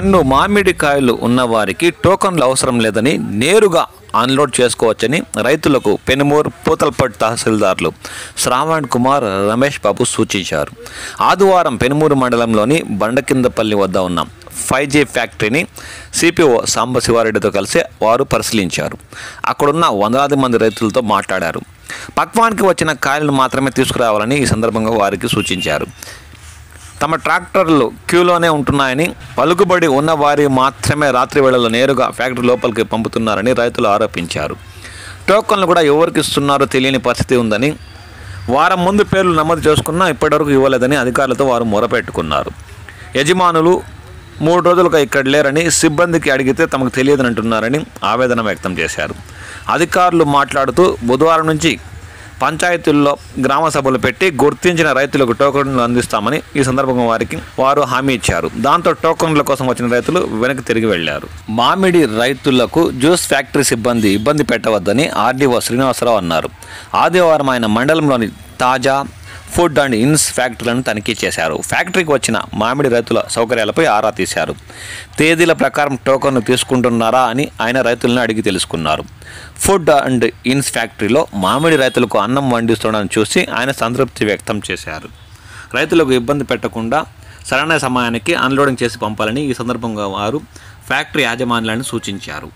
Ton మామిడికాయలు ఉన్నవారికి టోకన్లు అవసరం లేదని నేరుగా అన్లోడ్ చేసుకోవచ్చని రైతులకు పెనుమూరు పూతలపట్టు తహసీల్దార్లు శ్రావణ్ కుమార్ రమేష్ బాబు సూచించారు. ఆదివారం పెనుమూరు మండలంలోని బండకిందపల్లి వద్ద ఉన్న 5G ఫ్యాక్టరీని సిపిఓ సాంబశివారెడ్డితో కలిసి వారు పరిశీలించారు. అక్కడున్న వందలాది మంది రైతులతో మాట్లాడారు. పక్వానికి వచ్చిన కాయలను మాత్రమే తీసుకురావాలని ఈ సందర్భంగా వారికి సూచించారు. తమ ట్రాక్టర్లు క్యూలోనే ఉంటున్నాయని, పలుకుబడి ఉన్న వారి మాత్రమే రాత్రి వేళల్లో నేరుగా ఫ్యాక్టరీ లోపలికి పంపుతున్నారని రైతులు ఆరోపించారు. టోకన్లు కూడా ఎవరికి ఇస్తున్నారో తెలియని పరిస్థితి ఉందని, వారం ముందు పేర్లు నమోదు చేసుకున్నా ఇప్పటివరకు ఇవ్వలేదని అధికారులతో వారు మొరపెట్టుకున్నారు. యజమానులు 3 రోజులుగా ఇక్కడ లేరని, సిబ్బందికి అడిగితే తమకు తెలియదని అంటున్నారని ఆవేదన వ్యక్తం చేశారు. అధికారులు మాట్లాడుతూ బుధవారం నుంచి పంచాయతీల్లో గ్రామ సభలు పెట్టి గుర్తించిన రైతులకు టోకన్లు అందిస్తామని ఈ సందర్భంగా వారు హామీ ఇచ్చారు. దాంతో టోకన్ల కోసం వచ్చిన రైతులు వెనక్కి తిరిగి వెళ్లారు. మామిడి రైతులకు జ్యూస్ ఫ్యాక్టరీ సిబ్బంది ఇబ్బంది పెట్టవద్దని ఆర్డీఓ శ్రీనివాసరావు అన్నారు. ఆదివారం ఆయన మండలంలోని తాజా ఫుడ్ అండ్ ఇన్స్ ఫ్యాక్టరీలను తనిఖీ చేశారు. ఫ్యాక్టరీకి వచ్చిన మామిడి రైతుల సౌకర్యాలపై ఆరా తీశారు. తేదీల ప్రకారం టోకన్లు తీసుకుంటున్నారా అని ఆయన రైతులను అడిగి తెలుసుకున్నారు. ఫుడ్ అండ్ ఇన్స్ ఫ్యాక్టరీలో మామిడి రైతులకు అన్నం వండిస్తుండడం చూసి ఆయన సంతృప్తి వ్యక్తం చేశారు. రైతులకు ఇబ్బంది పెట్టకుండా సరైన సమయానికి అన్లోడింగ్ చేసి పంపాలని ఈ సందర్భంగా వారు ఫ్యాక్టరీ యాజమాన్యాన్ని సూచించారు.